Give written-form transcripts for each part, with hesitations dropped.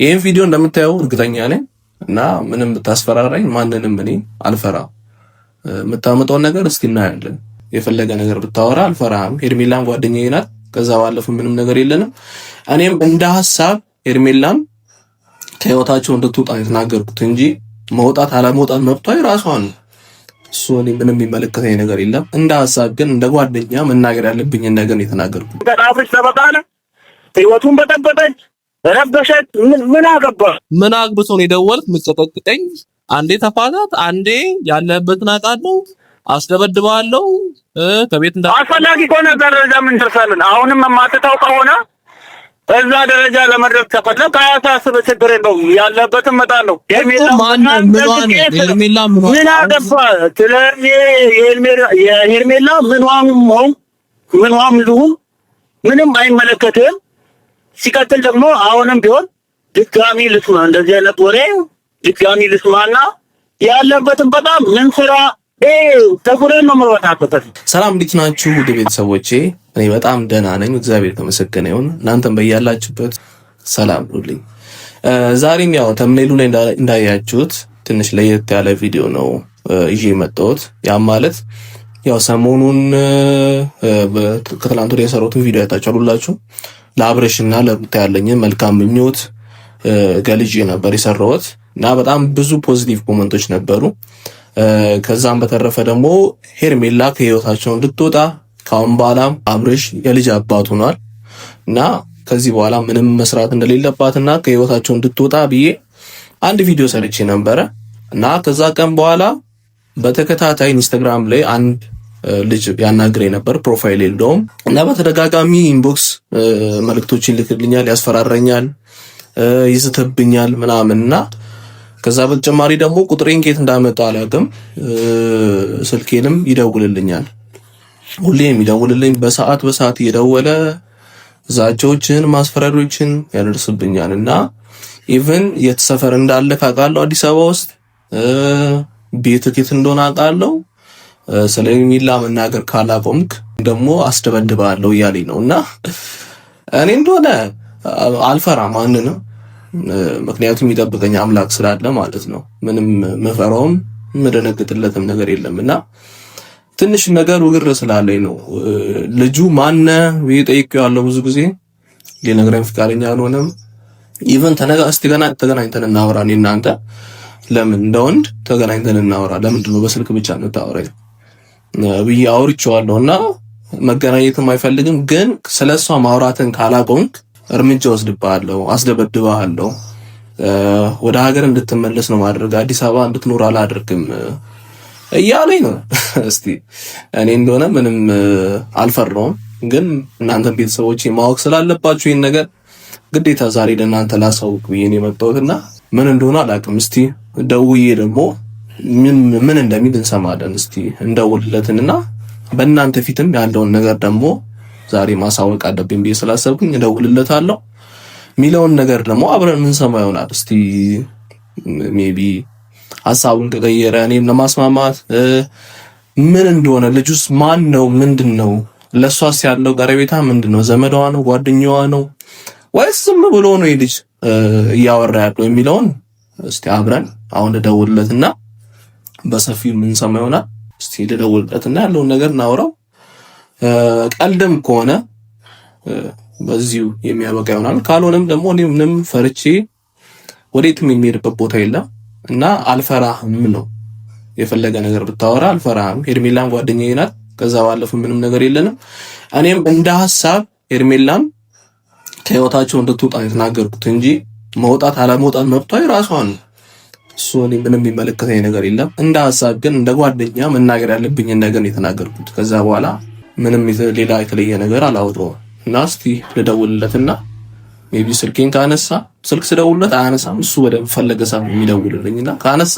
ይሄን ቪዲዮ እንደምታየው እርግጠኛ ነኝ እና ምንም ብታስፈራራኝ ማንንም እኔ አልፈራም። የምታመጣውን ነገር እስቲ እናያለን። የፈለገ ነገር ብታወራ አልፈራም። ሄርሜላም ጓደኛዬ ናት። ከዛ ባለፈ ምንም ነገር የለንም። እኔም እንደ ሐሳብ ሄርሜላም ከህይወታቸው እንድትወጣ የተናገርኩት እንጂ መውጣት አለመውጣት መብቷ የራሷ ነው። እሱ እኔ ምንም የሚመለከተኝ ነገር የለም። እንደ ሐሳብ ግን እንደ ጓደኛ መናገር ያለብኝን ነገር የተናገርኩት። ከጣፍሽ ተበቃለ ህይወቱን በጠበጠች ረበሸት። ምን አገባ? ምን አግብቶ ነው የደወልክ? ምትጠቅጠኝ አንዴ ተፋታት፣ አንዴ ያለህበትን አውቃለሁ፣ አስደበድባለሁ። ከቤት እንዳ አስፈላጊ ከሆነ ደረጃ ምን ደርሳለን? አሁንም የማትታው ከሆነ እዛ ደረጃ ለመድረስ ከፈለክ አያሳስብ፣ ችግር የለውም። ያለበትን መጣለሁ። ሄርሜላ ምን አገባ? ስለዚህ የሄርሜላ ምንዋም ልሁን ምንም አይመለከትም። ሲቀጥል ደግሞ አሁንም ቢሆን ድጋሚ ልስማ፣ እንደዚህ አይነት ወሬ ድጋሚ ልስማና ያለበትን በጣም ምን ስራ ተጉረን ነው መወጣበት። ሰላም እንዴት ናችሁ ውድ ቤተሰቦቼ? እኔ በጣም ደህና ነኝ፣ እግዚአብሔር ተመሰገነ ይሁን። እናንተም በያላችሁበት ሰላም ሁሉኝ። ዛሬም ያው ተምኔሉ ላይ እንዳያችሁት ትንሽ ለየት ያለ ቪዲዮ ነው ይዤ የመጣሁት። ያ ማለት ያው ሰሞኑን ከትላንት ወዲያ የሰራሁትን ቪዲዮ አይታችኋል ሁላችሁ። ለአብረሽና ለሩታ ያለኝን መልካም ምኞት ገልጬ ነበር የሰራሁት እና በጣም ብዙ ፖዚቲቭ ኮመንቶች ነበሩ። ከዛም በተረፈ ደግሞ ሄርሜላ ከህይወታቸው እንድትወጣ ካሁን በኋላም አብረሽ የልጅ አባት ሆኗል እና ከዚህ በኋላ ምንም መስራት እንደሌለባትና ከህይወታቸው እንድትወጣ ብዬ አንድ ቪዲዮ ሰርቼ ነበረ እና ከዛ ቀን በኋላ በተከታታይ ኢንስታግራም ላይ አንድ ልጅ ያናግረኝ ነበር። ፕሮፋይል የለውም እና በተደጋጋሚ ኢንቦክስ መልእክቶችን ይልክልኛል፣ ያስፈራራኛል፣ ይዝትብኛል ምናምንና ከዛ በተጨማሪ ደግሞ ቁጥሬን ከየት እንዳመጣው አላውቅም፣ ስልኬንም ይደውልልኛል። ሁሌም ይደውልልኝ፣ በሰዓት እየደወለ ዛቻዎችን፣ ማስፈራሪዎችን ያደርስብኛል እና ኢቭን የት ሰፈር እንዳለ ካውቃለሁ፣ አዲስ አበባ ውስጥ ቤት የት እንደሆነ አውቃለሁ። ስለ ሄርሜላ መናገር ካላቆምክ ደግሞ አስደበድባለሁ እያለኝ ነው እና እኔ እንደሆነ አልፈራም ማንንም፣ ምክንያቱም ይጠብቀኝ አምላክ ስላለ ማለት ነው። ምንም መፈራውም መደነግጥለትም ነገር የለም እና ትንሽ ነገር ውግር ስላለኝ ነው። ልጁ ማነ ወይ ጠይቄዋለሁ ብዙ ጊዜ ሊነግረኝ ፍቃደኛ አልሆነም። ኢቭን ተገናኝተን እናወራ እኔ እናንተ ለምን እንደ ወንድ ተገናኝተን እናወራ፣ ለምንድን ነው በስልክ ብቻ እንታወራኝ ብዬ አውርቼዋለሁ እና መገናኘትም አይፈልግም። ግን ስለሷ ማውራትን ካላቆምክ እርምጃ ወስድብሃለሁ፣ አስደበድብሃለሁ፣ ወደ ሀገር እንድትመለስ ነው ማድረግ፣ አዲስ አበባ እንድትኖር አላደርግም እያለኝ ነው። እስቲ እኔ እንደሆነ ምንም አልፈራውም። ግን እናንተም ቤተሰቦቼ ማወቅ ስላለባችሁ ይሄን ነገር ግዴታ ዛሬ ለእናንተ ላሳውቅ ብዬ ነው የመጣሁትና ምን እንደሆነ አላውቅም። እስቲ ደውዬ ደግሞ ምን እንደሚል እንሰማለን። እስቲ እንደውልለትና በእናንተ ፊትም ያለውን ነገር ደግሞ ዛሬ ማሳወቅ አለብኝ ብዬ ስላሰብኩኝ እደውልለታለሁ። ሚለውን ነገር ደግሞ አብረን የምንሰማ ይሆናል። እስቲ ሜቢ ሐሳቡን ከቀየረ እኔን ለማስማማት ምን እንደሆነ፣ ልጁስ ማን ነው፣ ምንድነው፣ ለሷስ ያለው ቀረቤታ ምንድነው፣ ዘመዷ ነው፣ ጓደኛዋ ነው ወይስ ዝም ብሎ ነው ይህ ልጅ እያወራ ያለው የሚለውን እስቲ አብረን አሁን ልደውልለትና በሰፊው የምንሰማ ይሆናል። እስቲ ልደውልለትና ያለውን ነገር እናወራው። ቀልድም ከሆነ በዚሁ የሚያበቃ ይሆናል። ካልሆነም ደግሞ እኔ ምንም ፈርቼ ወዴትም የሚሄድበት ቦታ የለም እና አልፈራህም ነው። የፈለገ ነገር ብታወራ አልፈራህም። ሄርሜላም ጓደኛዬ ናት። ከዛ ባለፈ ምንም ነገር የለንም። እኔም እንደ ሐሳብ ሄርሜላም ከህይወታቸው እንድትወጣ የተናገርኩት እንጂ መውጣት አለመውጣት መብቷ የራሷ ነው። እሱ እኔ ምንም የሚመለከተኝ ነገር የለም። እንደ ሐሳብ ግን እንደ ጓደኛ መናገር ያለብኝን ነገር የተናገርኩት። ከዛ በኋላ ምንም ሌላ የተለየ ነገር አላወጣሁም እና እስቲ ልደውልለትና ሜቢ ስልኬን ካነሳ፣ ስልክ ስደውልለት አያነሳም፣ እሱ ወደ ፈለገ ሰዓት የሚደውልልኝና ካነሳ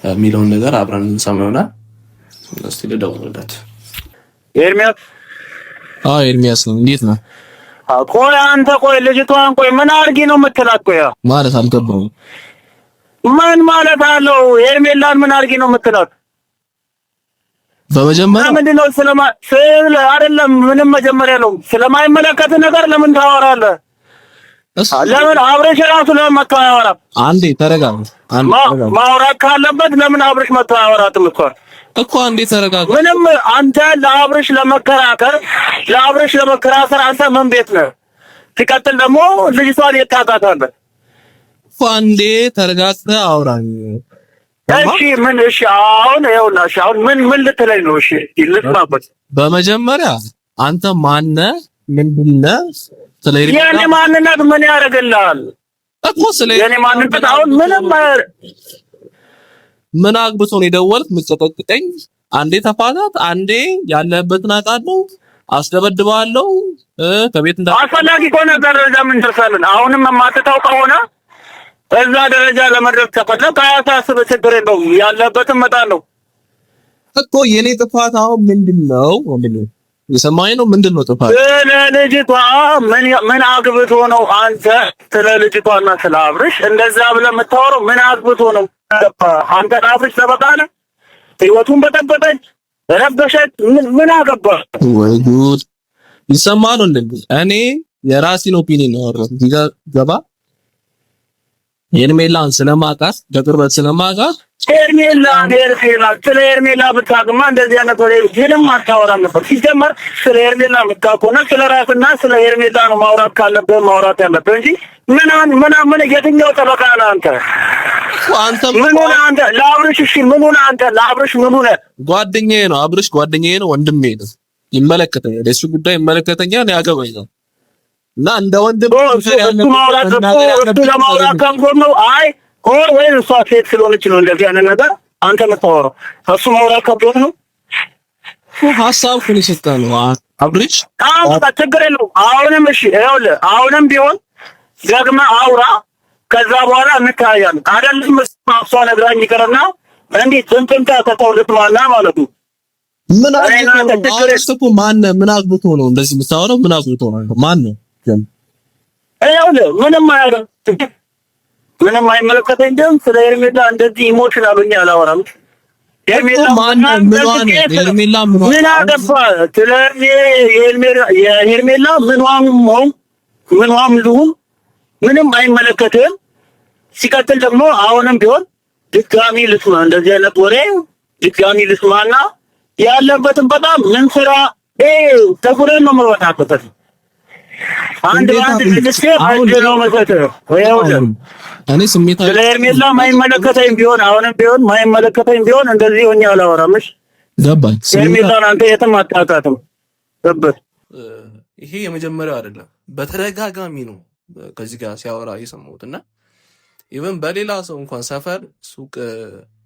የሚለውን ነገር አብረን እንሰማ ይሆናል። እስቲ ልደውልለት። ኤርሚያስ ኤርሚያስ ነው። እንዴት ነው? ቆይ አንተ ቆይ ልጅቷን ቆይ ምን አድርጊ ነው የምትላት? ቆይ ማለት አልገባሁም። ምን ማለት አለው? ሄርሜላን ምን አድርጊ ነው የምትላት? በመጀመሪያ ምንድነው አይደለም ምንም መጀመሪያ ነው። ስለማይመለከት ነገር ለምን ታወራለህ? ለምን አብረሽ ራሱ ለምን መጥቶ አያወራም? አንዴ ተረጋጋ። ማውራት ካለበት ለምን አብረሽ መጥቶ አያወራትም እኮ አንዴ ተረጋጋ። ምንም አንተ ለአብረሽ ለመከራከር አንተ ምን ቤት ነህ? ሲቀጥል ደግሞ ልጅቷን የታጣታለህ እኮ አንዴ ተረጋግተህ አውራኝ። እሺ አሁን ምን ልትለኝ ነው? እሺ ልትማበት በመጀመሪያ አንተ ማነህ? ምንድነህ? የኔ ማንነት ምን ያደርግልሃል እኮ? የኔ ማንነት አሁን ምን አግብቶ ነው የደወልክ? የምትቀጠቅጠኝ? አንዴ ተፋታት፣ አንዴ ያለህበትን አውቃለሁ፣ አስደበድባለሁ ከቤት አስፈላጊ ከሆነ ደረጃ ምን ደርሳለን? አሁንም የማትታው ከሆነ እዛ ደረጃ ለመድረስ ከፈለክ አያሳስብ፣ ችግር የለውም። ያለህበትን እመጣለሁ እኮ። የኔ ጥፋት አሁን ምንድነው? የሰማኸኝ ነው? ምንድነው ጥፋት? ስለ ልጅቷ ምን አግብቶ ነው አንተ ስለ ልጅቷና ስለ አብርሽ እንደዛ ብለህ የምታወራው? ምን አግብቶ ነው አንተ? አብርሽ ተበቃለ ህይወቱን በጠበጠኝ ረበሸት። ምን አገባ? ወይ ጉድ! ይሰማል እንዴ? እኔ የራሴን ኦፒኒየን ነው አወራሁ። ገባ? ሄርሜላን ስለማውቃት በቅርበት ስለማውቃት ስለ ሄርሜላ ብታውቅማ እንደዚህ አይነት ወሬ ምንም አታወራም ነበር። ሲጀመር ስለ ሄርሜላ የምታውቀውና ስለ ራስና ስለ ሄርሜላ ነው ማውራት ካለብህ ማውራት ያለብህ እንጂ ምን የትኛው ጠበቃ ነህ አንተ? ምን ሆነህ አንተ ለአብርሽ? እሺ ምን ሆነህ አንተ ለአብርሽ? ምን ሆነህ? ጓደኛዬ ነው አብርሽ፣ ጓደኛዬ ነው፣ ወንድሜ ነው። ይመለከተኛል፣ የሱ ጉዳይ ይመለከተኛል፣ ያገባኛል። እና እንደ ወንድም ለማውራት ካንጎር ነው። አይ ወይ እሷ ሴት ስለሆነች ነው እንደዚህ አይነት ነገር አንተ የምታወራው። እሱ ማውራት ከብዶት ነው። ሀሳብ ሁሉ ይሰጣል ነው አብርሽ። ችግር የለውም። አሁንም እሺ ይኸውልህ፣ አሁንም ቢሆን ደግመህ አውራ። ከዛ በኋላ እንታያለን። አይደለም እሷ ነግራኝ ይቀርና እንዴት ጥንጥንታ ተተውልት ማለት ነው። ምን አግብቶ ምን አግብቶ ነው እንደዚህ የምታወራው? ምን አግብቶ ነው? ማን ነው? ምንም አይመለከተኝም። ስለ ሄርሜላ እንደዚህ ኢሞሽናል ሆኜ አላወራም። ሄርሜላ ምን አገባ? ስለ ሄርሜላ ምንም ልሁን ምንም አይመለከትም። ሲቀጥል ደግሞ አሁንም ቢሆን ድጋሚ ልስማ፣ እንደዚህ አይነት ወሬ ድጋሚ ልስማና ያለበትን በጣም ምን ስራ ተጉረን ነው መወጣበት። አንድ ልስቴ ነው መሰተው እኔ ስሜታዊ ስለ ሄርሜላ ማይመለከተኝ ቢሆን እንደዚህ ሆኜ አላወራም። እሺ ገባኝ። ሄርሜላን አንተ የትም አታውቃትም። ገባህ? ይሄ የመጀመሪያው አይደለም፣ በተደጋጋሚ ነው ከዚህ ጋር ሲያወራ የሰማሁት እና ኢቨን በሌላ ሰው እንኳን ሰፈር ሱቅ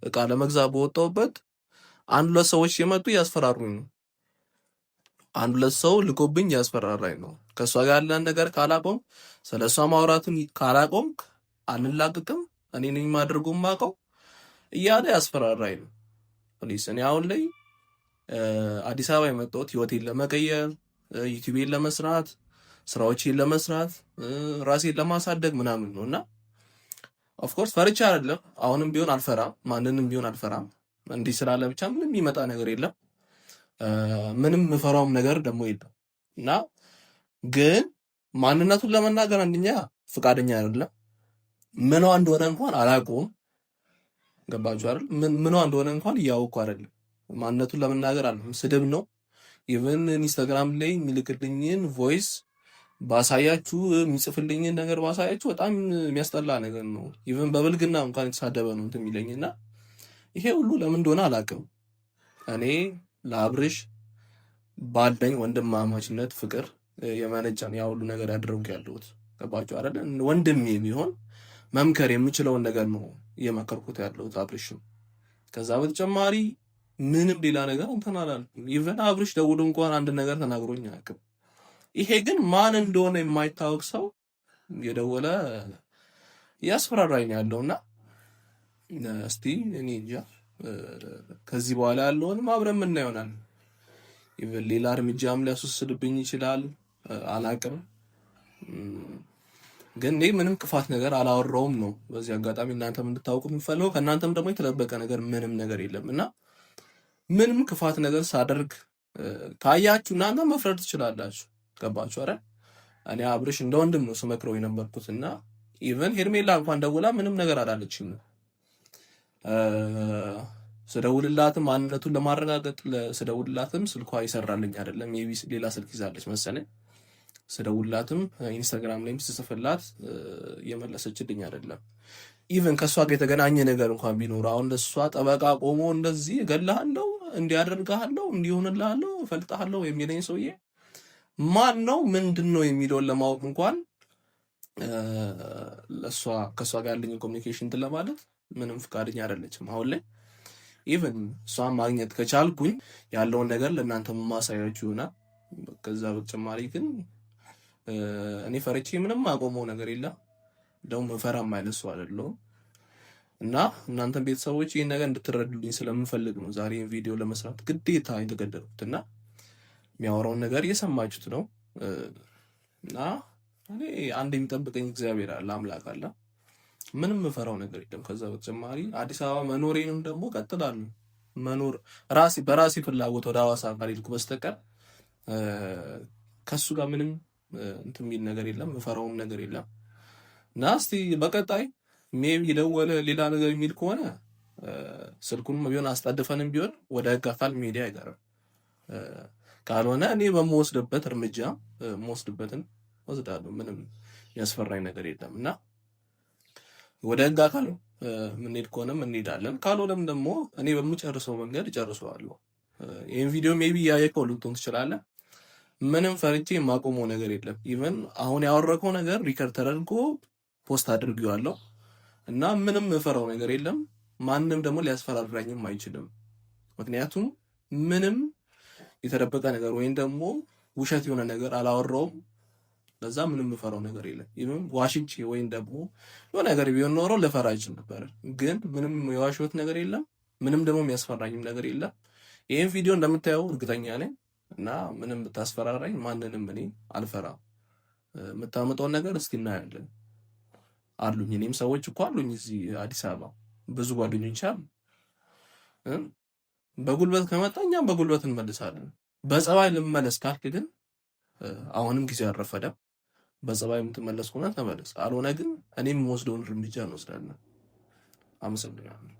እቃ ለመግዛት በወጣሁበት አንድ ሁለት ሰዎች የመጡ ያስፈራሩኝ ነው። አንድ ሁለት ሰው ልኮብኝ ያስፈራራኝ ነው። ከሷ ጋር ያለን ነገር ካላቆም ስለሷ ማውራቱን ካላቆም አንላቅቅም፣ እኔ ነኝ ማድረጉ ማቀው እያለ ያስፈራራኝ ነው። ፕሊስ እኔ አሁን ላይ አዲስ አበባ የመጣሁት ህይወቴን ለመቀየር፣ ዩቲዩቤን ለመስራት፣ ስራዎቼን ለመስራት፣ ራሴን ለማሳደግ ምናምን ነውና ኦፍ ኮርስ ፈርቻ አይደለም። አሁንም ቢሆን አልፈራም፣ ማንንም ቢሆን አልፈራም። እንዲህ ስላለ ብቻ ምንም የሚመጣ ነገር የለም። ምንም የምፈራውም ነገር ደግሞ የለም እና ግን ማንነቱን ለመናገር አንደኛ ፍቃደኛ አይደለም። ምኗ እንደሆነ እንኳን አላውቀውም። ገባችሁ አይደል? ምኗ እንደሆነ እንኳን እያወቅኩ አይደለም። ማንነቱን ለመናገር አለም ስድብ ነው። ኢቭን ኢንስታግራም ላይ የሚልክልኝን ቮይስ ባሳያችሁ፣ የሚጽፍልኝን ነገር ባሳያችሁ በጣም የሚያስጠላ ነገር ነው። ኢቭን በብልግና እንኳን የተሳደበ ነው እንትን የሚለኝና ይሄ ሁሉ ለምን እንደሆነ አላውቅም። እኔ ለአብርሽ ባለኝ ወንድማማችነት ፍቅር የመነጫን ያ ሁሉ ነገር ያደረጉ ያለሁት ገባችሁ አይደል? ወንድሜ ቢሆን መምከር የምችለውን ነገር ነው እየመከርኩት ያለሁት አብርሽም። ከዛ በተጨማሪ ምንም ሌላ ነገር እንትን አላልኩም። ኢቨን አብርሽ ደውሎ እንኳን አንድ ነገር ተናግሮኝ አያውቅም። ይሄ ግን ማን እንደሆነ የማይታወቅ ሰው የደወለ ያስፈራራኝ ያለውና እስቲ እኔ እንጃ ከዚህ በኋላ ያለውንም አብረን ምን ይሆናል። ኢቨን ሌላ እርምጃም ሊያስወስድብኝ ይችላል፣ አላውቅም። ግን እኔ ምንም ክፋት ነገር አላወራውም ነው በዚህ አጋጣሚ እናንተም እንድታውቁ የምፈልገው። ከእናንተም ደግሞ የተደበቀ ነገር ምንም ነገር የለም እና ምንም ክፋት ነገር ሳደርግ ካያችሁ እናንተ መፍረድ ትችላላችሁ። ገባችሁ አይደል? እኔ አብርሽ እንደ ወንድም ነው ስመክረው የነበርኩትና ኢቨን ሄርሜላ እንኳን ደውላ ምንም ነገር አላለችኝ። ስደውልላትም ማንነቱን ለማረጋገጥ ስደውልላትም ስልኳ ይሰራልኝ አይደለም፣ ሜቢ ሌላ ስልክ ይዛለች መሰለኝ። ስደውልላትም ኢንስታግራም ላይም ስጽፍላት የመለሰችልኝ አይደለም። ኢቨን ከሷ ጋር የተገናኘ ነገር እንኳን ቢኖር አሁን ለሷ ጠበቃ ቆሞ እንደዚህ እገልሃለሁ፣ እንዲያደርግሃለሁ፣ እንዲሆንልሃለሁ፣ እፈልጥሃለሁ የሚለኝ ሰውዬ ማን ነው ምንድን ነው የሚለውን ለማወቅ እንኳን ለሷ ከሷ ጋር ያለኝ ኮሚኒኬሽን እንትን ለማለት ምንም ፍቃደኛ አይደለችም አሁን ላይ። ኢቨን እሷን ማግኘት ከቻልኩኝ ያለውን ነገር ለእናንተ ማሳያችሁ ይሆናል። ከዛ በተጨማሪ ግን እኔ ፈርቼ ምንም አቆመው ነገር የለም። ደግሞ ፈራም አይነሱ አይደለም እና እናንተም ቤተሰቦች ይህን ነገር እንድትረዱልኝ ስለምፈልግ ነው ዛሬ ቪዲዮ ለመስራት ግዴታ የተገደድኩት እና የሚያወራውን ነገር እየሰማችሁት ነው። እና እኔ አንድ የሚጠብቀኝ እግዚአብሔር አለ፣ አምላክ አለ። ምንም የምፈራው ነገር የለም። ከዛ በተጨማሪ አዲስ አበባ መኖሬንም ደግሞ ቀጥላለሁ። መኖር በራሴ ፍላጎት ወደ ሐዋሳ ካልሄድኩ በስተቀር ከሱ ጋር ምንም እንትን የሚል ነገር የለም፣ የምፈራውም ነገር የለም። እና እስቲ በቀጣይ ሜቢ ደወለ ሌላ ነገር የሚል ከሆነ ስልኩንም ቢሆን አስጣድፈንም ቢሆን ወደ ህግ አካል ሚዲያ አይቀርም። ካልሆነ እኔ በምወስድበት እርምጃ የምወስድበትን ወስዳለሁ። ምንም ያስፈራኝ ነገር የለም እና ወደ ህግ አካል የምንሄድ ከሆነም እንሄዳለን። ካልሆነም ደግሞ እኔ በምጨርሰው መንገድ እጨርሰዋለሁ። ይህን ቪዲዮ ሜቢ ያየከው ልትሆን ትችላለህ። ምንም ፈርቼ የማቆመው ነገር የለም። ኢቨን አሁን ያወረከው ነገር ሪከርድ ተደርጎ ፖስት አድርጌዋለሁ እና ምንም የፈራው ነገር የለም። ማንም ደግሞ ሊያስፈራራኝም አይችልም። ምክንያቱም ምንም የተደበቀ ነገር ወይም ደግሞ ውሸት የሆነ ነገር አላወራውም። ለዛ ምንም የፈራው ነገር የለም። ኢቭን ዋሽንቺ ወይም ደግሞ የሆነ ነገር ቢሆን ኖሮ ልፈራ ይችል ነበር። ግን ምንም የዋሽሁት ነገር የለም። ምንም ደግሞ የሚያስፈራኝም ነገር የለም። ይህን ቪዲዮ እንደምታየው እርግጠኛ ነኝ እና ምንም ብታስፈራራኝ ማንንም እኔ አልፈራም። የምታመጣውን ነገር እስቲ እናያለን። አሉኝ እኔም ሰዎች እኮ አሉኝ እዚህ አዲስ አበባ ብዙ ጓደኞች አሉ። በጉልበት ከመጣ እኛም በጉልበት እንመልሳለን። በጸባይ ልመለስ ካልክ ግን አሁንም ጊዜ አልረፈደም። በጸባይ የምትመለስ ከሆነ ተመለስ። አልሆነ ግን እኔም ወስደውን እርምጃ እንወስዳለን። አመሰግናለሁ።